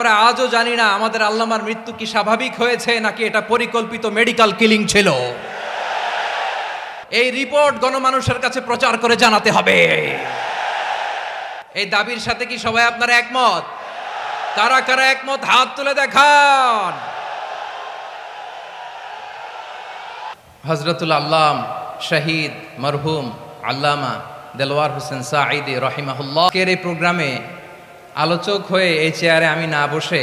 আমরা আজও জানি না আমাদের আল্লামার মৃত্যু কি স্বাভাবিক হয়েছে নাকি এটা পরিকল্পিত মেডিকেল কিলিং ছিল। এই রিপোর্ট গণমানুষের কাছে প্রচার করে জানাতে হবে। এই দাবির সাথে কি সবাই আপনারা একমত? কারা কারা একমত হাত তুলে দেখান। হযরতুল আল্লাম শহীদ মরহুম আল্লামা দেলওয়ার হোসেন সাঈদী রাহিমাহুল্লাহ এর এই প্রোগ্রামে আলোচক হয়ে এই চেয়ারে আমি না বসে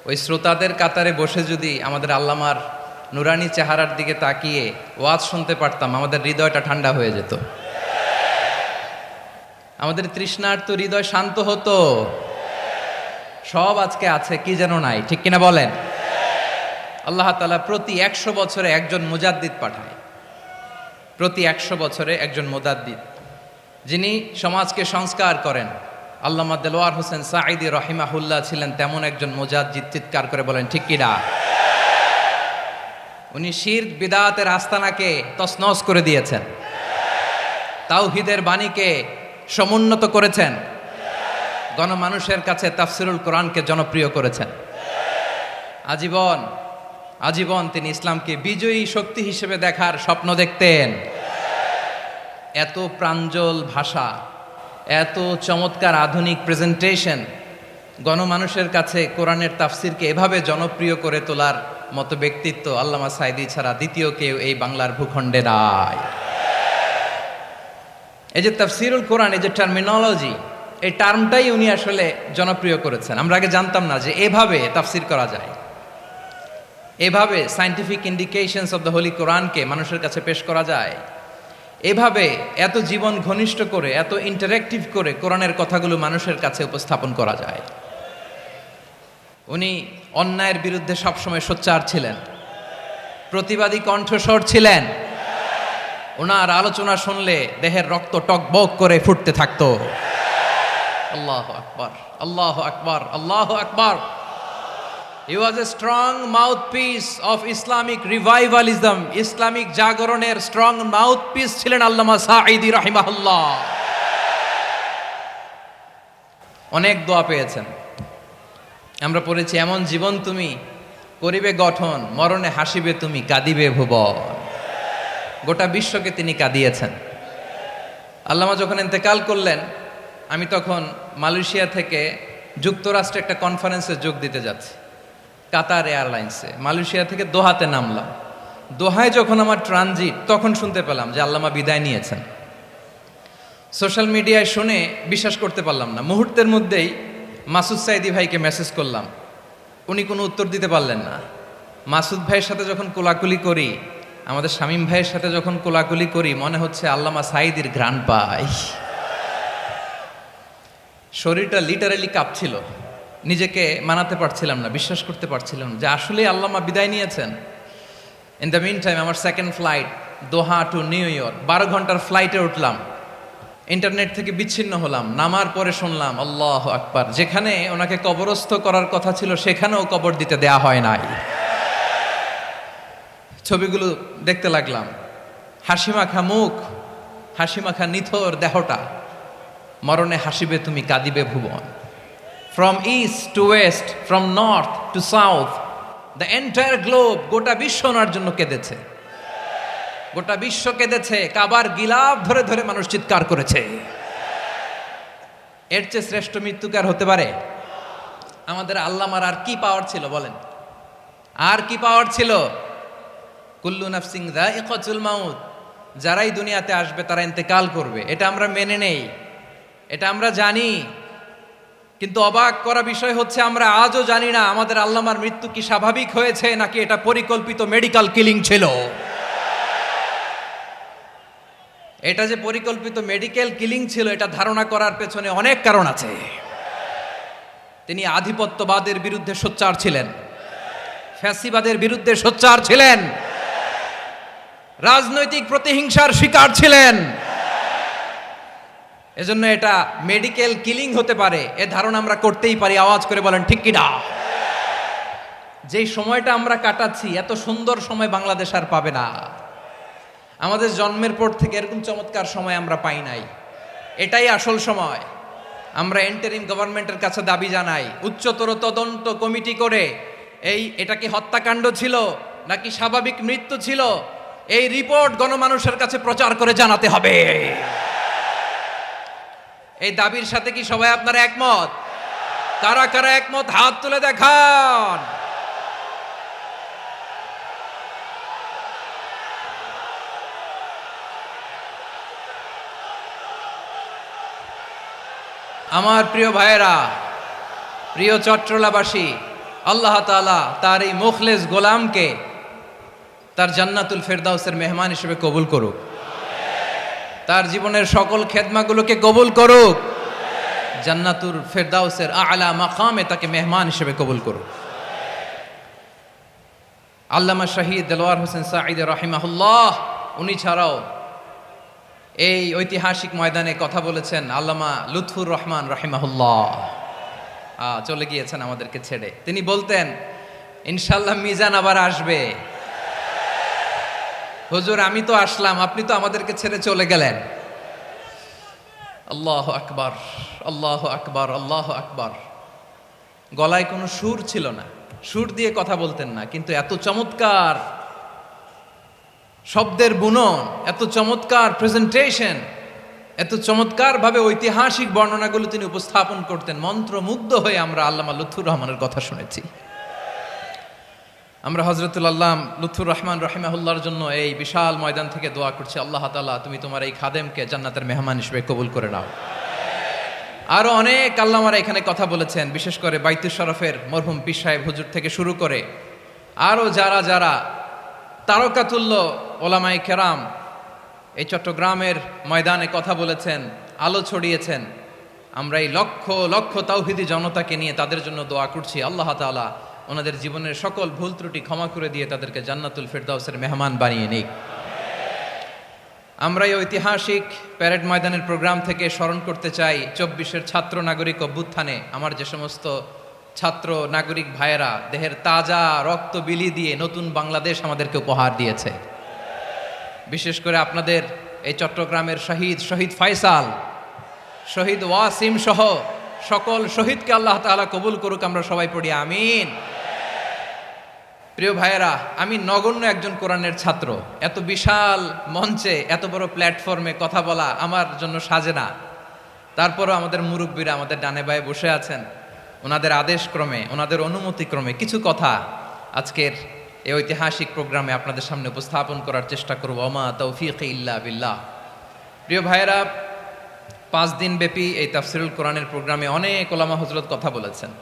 ওই শ্রোতাদের কাতারে বসে যদি আমাদের আল্লামার নুরানি চেহারার দিকে তাকিয়ে ওয়াজ শুনতে পারতাম, আমাদের হৃদয়টা ঠান্ডা হয়ে যেত, আমাদের তৃষ্ণার্ত হৃদয় শান্ত হতো। সব আজকে আছে, কি যেন নাই, ঠিক কিনা বলেন? আল্লাহ তাআলা প্রতি 100 বছরে একজন মুজাদ্দিদ পাঠায়, প্রতি 100 বছরে একজন মুজাদ্দিদ, যিনি সমাজকে সংস্কার করেন। আল্লামা দেলওয়ার হোসেন সাঈদী রাহিমাহুল্লাহ ছিলেন তেমন একজন মুজাদ্দিদ। চিৎকার করে বলেন ঠিক কিনা? উনি শিরক বিদআতের আস্তানাকে তছনছ করে দিয়েছেন, তাওহীদের বাণীকে সমুন্নত করেছেন, গণমানুষের কাছে তাফসিরুল কোরআনকে জনপ্রিয় করেছেন। আজীবন তিনি ইসলামকে বিজয়ী শক্তি হিসেবে দেখার স্বপ্ন দেখতেন। এত প্রাঞ্জল ভাষা, এত চমৎকার আধুনিক প্রেজেন্টেশন, গণমানুষের কাছে কোরআনের তাফসিরকে এভাবে জনপ্রিয় করে তোলার মতো ব্যক্তিত্ব আল্লামা সাঈদী ছাড়া দ্বিতীয় কেউ এই বাংলার ভূখণ্ডে নাই। এই যে তাফসিরুল কোরআন, এই যে টার্মিনোলজি, এই টার্মটাই উনি আসলে জনপ্রিয় করেছেন। আমরা আগে জানতাম না যে এভাবে তাফসির করা যায়, এভাবে scientific indications of the Holi কোরআনকে মানুষের কাছে পেশ করা যায়, এভাবে এত জীবন ঘনিষ্ঠ করে, এত ইন্টারেক্টিভ করে কোরআনের কথাগুলো মানুষের কাছে উপস্থাপন করা যায়। উনি অন্যায়ের বিরুদ্ধে সবসময় সোচ্চার ছিলেন, প্রতিবাদী কণ্ঠস্বর ছিলেন। ওনার আলোচনা শুনলে দেহের রক্ত টকবক করে ফুটতে থাকতো। আল্লাহু আকবার, আল্লাহু আকবার, আল্লাহু আকবার। He was a strong mouthpiece of Islamic revivalism. Islamic জাগরণের স্ট্রং মাউথপিস ছিলেন আল্লামা সাঈদী রাহিমাহুল্লাহ। অনেক দোয়া পেয়েছেন, আমরা পড়েছি, এমন জীবন তুমি করিবে গঠন, মরণে হাসিবে তুমি, কাঁদিবে ভুবন। গোটা বিশ্বকে তিনি কাঁদিয়েছেন। আল্লামা যখন ইন্তেকাল করলেন, আমি তখন মালয়েশিয়া থেকে যুক্তরাষ্ট্রে একটা কনফারেন্সে যোগ দিতে যাচ্ছি, কাতার এয়ারলাইন্সে। মালয়েশিয়া থেকে দোহাতে নামলাম। দোহায় যখন আমার ট্রানজিট, তখন শুনতে পেলাম যে আল্লামা বিদায় নিয়েছেন। সোশ্যাল মিডিয়ায় শুনে বিশ্বাস করতে পারলাম না। মুহূর্তের মধ্যেই মাসুদ সাঈদী ভাইকে মেসেজ করলাম, উনি কোনো উত্তর দিতে পারলেন না। মাসুদ ভাইয়ের সাথে যখন কোলাকুলি করি, আমাদের শামীম ভাইয়ের সাথে যখন কোলাকুলি করি, মনে হচ্ছে আল্লামা সাঈদীর ঘ্রাণ পাই। শরীরটা লিটারালি কাঁপছিল, নিজেকে মানাতে পারছিলাম না, বিশ্বাস করতে পারছিলাম যে আসলে আল্লামা বিদায় নিয়েছেন। ইন দ্য মিন টাইম আমার সেকেন্ড ফ্লাইট দোহা টু নিউ ইয়র্ক, 12 ঘন্টার ফ্লাইটে উঠলাম, ইন্টারনেট থেকে বিচ্ছিন্ন হলাম। নামার পরে শুনলাম আল্লাহু আকবার, যেখানে ওনাকে কবরস্থ করার কথা ছিল সেখানেও কবর দিতে দেয়া হয় নাই। ছবিগুলো দেখতে লাগলাম, হাসিমাখা মুখ, হাসিমাখা নিথর দেহটা, মরণে হাসিবে তুমি, কাঁদিবে ভুবন। From east to west, from north to south, the entire globe, গোটা বিশ্ব ওনার জন্য কেঁদেছে, গোটা বিশ্ব কেঁদেছে। কাবার গিলাফ ধরে ধরে মানুষ চিৎকার করেছে। এর চেয়ে শ্রেষ্ঠ মৃত্যুকার হতে পারে? আমাদের আল্লামার আর কি পাওয়ার ছিল বলেন? আর কি পাওয়ার ছিল? কুল্লু নাফসিন যায়িকাতুল মাউত, যারাই দুনিয়াতে আসবে তারা ইন্তেকাল করবে, এটা আমরা মেনে নেই, এটা আমরা জানি। কিন্তু অবাক করা বিষয় হচ্ছে, আমরা আজও জানি না আমাদের আল্লামার মৃত্যু কি স্বাভাবিক হয়েছে নাকি এটা পরিকল্পিত মেডিকেল কিলিং ছিল। এটা যে পরিকল্পিত মেডিকেল কিলিং ছিল, এটা ধারণা করার পেছনে অনেক কারণ আছে। তিনি আধিপত্যবাদের বিরুদ্ধে সোচ্চার ছিলেন, ফ্যাসিবাদের বিরুদ্ধে সোচ্চার ছিলেন, রাজনৈতিক প্রতিহিংসার শিকার ছিলেন। এজন্য এটা মেডিকেল কিলিং হতে পারে এ ধারণা আমরা করতেই পারি। আওয়াজ করে বলেন ঠিক কিনা? যেই সময়টা আমরা কাটাচ্ছি, এত সুন্দর সময় বাংলাদেশ আর পাবে না। আমাদের জন্মের পর থেকে এরকম চমৎকার সময় আমরা পাই নাই। এটাই আসল সময়। আমরা ইন্টারিম গভর্নমেন্টের কাছে দাবি জানাই, উচ্চতর তদন্ত কমিটি করে এটা কি হত্যাকাণ্ড ছিল নাকি স্বাভাবিক মৃত্যু ছিল, এই রিপোর্ট গণমানুষের কাছে প্রচার করে জানাতে হবে। এই দাবির সাথে কি সবাই আপনারা একমত? কারা কারা একমত হাত তুলে দেখান। আমার প্রিয় ভাইয়েরা, প্রিয় চট্টলাবাসী, আল্লাহ তাআলা তার এই মুখলেস গোলামকে তার জান্নাতুল ফেরদাউসের মেহমান হিসেবে কবুল করুক, তার জীবনের সকল খেদমাগুলোকে কবুল করুক, জান্নাতুল ফেরদাউসের আলা মাকামে তাকে মেহমান হিসেবে কবুল করুক। আল্লামা শহীদ দেলোয়ার হোসেন সাঈদী রাহিমাহুল্লাহ, উনি ছাড়াও এই ঐতিহাসিক ময়দানে কথা বলেছেন আল্লামা লুৎফুর রহমান রাহিমাহুল্লাহ। চলে গিয়েছেন আমাদেরকে ছেড়ে। তিনি বলতেন, ইনশাল্লাহ মিজান আবার আসবে। হুজুর আমি তো আসলাম, আপনি তো আমাদেরকে ছেড়ে চলে গেলেন। আল্লাহ আকবার, আল্লাহ আকবার, আল্লাহ আকবার। গলায় কোনো সুর ছিল না, সুর দিয়ে কথা বলতেন না, কিন্তু এত চমৎকার শব্দের বুনন, এত চমৎকার প্রেজেন্টেশন, এত চমৎকার ভাবে ঐতিহাসিক বর্ণনাগুলো তিনি উপস্থাপন করতেন। মন্ত্রমুগ্ধ হয়ে আমরা আল্লামা লুৎফুর রহমানের কথা শুনেছি। আমরা হযরতুল আল্লাম লুৎফুর রহমান রাহিমাহুল্লাহর জন্য এই বিশাল ময়দান থেকে দোয়া করছি, আল্লাহ তাআলা তুমি তোমার এই খাদেমকে জান্নাতের মেহমান হিসেবে কবুল করে নাও। আরো অনেক আল্লামারা এখানে কথা বলেছেন, বিশেষ করে বাইতুল শরফের মরহুম পীর সাহেব হুজুর থেকে শুরু করে আরো যারা যারা তারকাতুল্য ওলামায়ে কেরাম এই চট্টগ্রামের ময়দানে কথা বলেছেন, আলো ছড়িয়েছেন। আমরা এই লক্ষ লক্ষ তাওহীদি জনতাকে নিয়ে তাদের জন্য দোয়া করছি, আল্লাহ তাআলা ওনাদের জীবনের সকল ভুল ত্রুটি ক্ষমা করে দিয়ে তাদেরকে জান্নাতুল ফেরদাউসের মেহমান বানিয়ে নিক। আমরা এই ঐতিহাসিক প্যারেড ময়দানের প্রোগ্রাম থেকে স্মরণ করতে চাই 24-এর ছাত্র নাগরিক অভ্যুত্থানে আমার যে সমস্ত ছাত্র নাগরিক ভাইয়েরা দেহের তাজা রক্ত বিলি দিয়ে নতুন বাংলাদেশ আমাদেরকে উপহার দিয়েছে। বিশেষ করে আপনাদের এই চট্টগ্রামের শহীদ ফয়সাল, শহীদ ওয়াসিম সহ সকল শহীদকে আল্লাহ তাআলা কবুল করুক। আমরা সবাই পড়ি আমিন। প্রিয় ভাইয়েরা, আমি নগণ্য একজন কোরআনের ছাত্র, এত বিশাল মঞ্চে এত বড় প্ল্যাটফর্মে কথা বলা আমার জন্য সাজে না। তারপরও আমাদের মুরব্বীরা আমাদের ডানে বায়ে বসে আছেন, ওনাদের আদেশক্রমে, ওনাদের অনুমতিক্রমে কিছু কথা আজকের এই ঐতিহাসিক প্রোগ্রামে আপনাদের সামনে উপস্থাপন করার চেষ্টা করব। ওমা তৌফিক ইল্লা বিল্লাহ। প্রিয় ভাইয়েরা, 5 দিন ব্যাপী এই তাফসিরুল কোরআনের প্রোগ্রামে অনেক ওলামা হযরত কথা বলেছেন।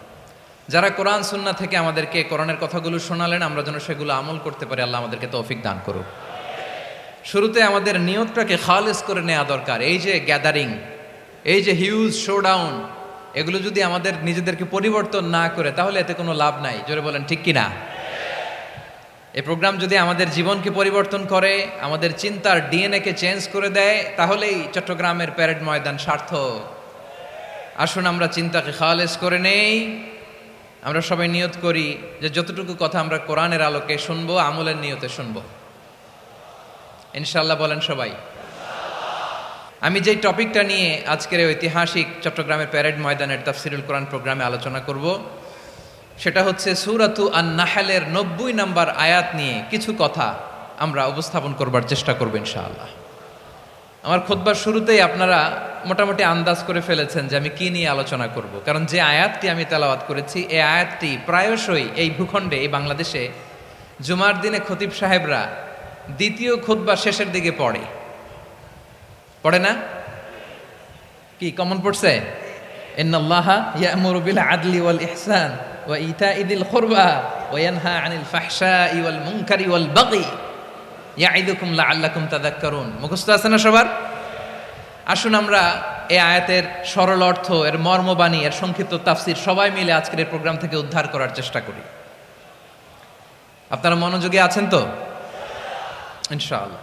যারা কোরআন সুন্নাহ থেকে আমাদেরকে কোরআনের কথাগুলো শোনালেন, আমরা যেন সেগুলো আমল করতে পারি, আল্লাহ আমাদেরকে তৌফিক দান করুক। শুরুতে আমাদের নিয়তটাকে খালেস করে নেওয়া দরকার। এই যে গ্যাদারিং, এই যে হিউজ শোডাউন, এগুলো যদি আমাদের নিজেদেরকে পরিবর্তন না করে তাহলে এতে কোনো লাভ নাই। জোরে বলেন ঠিক কিনা? এই প্রোগ্রাম যদি আমাদের জীবনকে পরিবর্তন করে, আমাদের চিন্তার ডিএনএ-কে চেঞ্জ করে দেয়, তাহলেই চট্টগ্রামের প্যারেড ময়দান সার্থক। আসুন আমরা চিন্তাকে খালেস করে নেই। আমরা সবাই নিয়ত করি যে যতটুকু কথা আমরা কোরআনের আলোকে শুনবো, আমলের নিয়তে শুনবো ইনশাআল্লাহ। বলেন সবাই। আমি যেই টপিকটা নিয়ে আজকের ঐতিহাসিক চট্টগ্রামের প্যারেড ময়দানের তাফসিরুল কোরআন প্রোগ্রামে আলোচনা করব, সেটা হচ্ছে সূরাতু আন-নাহলের 90 নম্বর আয়াত নিয়ে কিছু কথা আমরা উপস্থাপন করবার চেষ্টা করব ইনশাআল্লাহ। আমার খুতবার শুরুতেই আপনারা মোটামুটি আন্দাজ করে ফেলেছেন যে আমি কি নিয়ে আলোচনা করব, কারণ যে আয়াতটি আমি তেলাওয়াত করেছি এই আয়াতটি প্রায়শই এই ভূখণ্ডে, এই বাংলাদেশে জুমার দিনে খতিব সাহেবরা দ্বিতীয় খুতবা শেষের দিকে পড়ে না? কি কমন পড়ছে? ইন্নাল্লাহা ইয়া'মুরু বিল আদলি ওয়াল ইহসান ওয়া ইতা'i যিল কুরবা ওয়া ইয়ানহা আনিল ফাহশাই ওয়াল মুনকারি ওয়াল বাগি ইয়া'iদুকুম লাআল্লাকুম তাযাক্কারুন। মুখস্থ আছে না সবার? আসুন আমরা এই আয়াতের সরল অর্থ, এর মর্মবাণী, এর সংক্ষিপ্ত তাফসীর সবাই মিলে আজকের এই প্রোগ্রাম থেকে উদ্ধার করার চেষ্টা করি। আপনারা মনোযোগী আছেন তো? ইনশাআল্লাহ।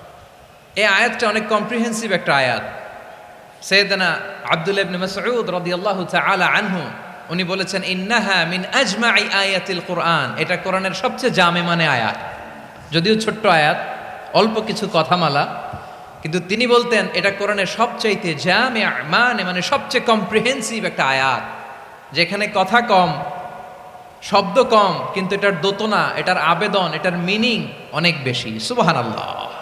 এই আয়াতটা অনেক কম্প্রিহেন্সিভ একটা আয়াত। সাইয়েদনা আব্দুল্লাহ ইবনে মাসউদ রাদিয়াল্লাহু তাআলা আনহু উনি বলেছেন, ইন্নাহা মিন আজমাই আয়াতিল কুরআন। এটা কোরআনের সবচেয়ে জামে মানে আয়াত। যদিও ছোট্ট আয়াত, অল্প কিছু কথামালা, কিন্তু তিনি বলতেন এটা কোরআনের সবচাইতে জামিআ মানে সবচেয়ে কম্প্রিহেন্সিভ একটা আয়াত, যেখানে কথা কম, শব্দ কম, কিন্তু এটার দোতনা, এটার আবেদন, এটার মিনিং অনেক বেশি। সুবহানাল্লাহ।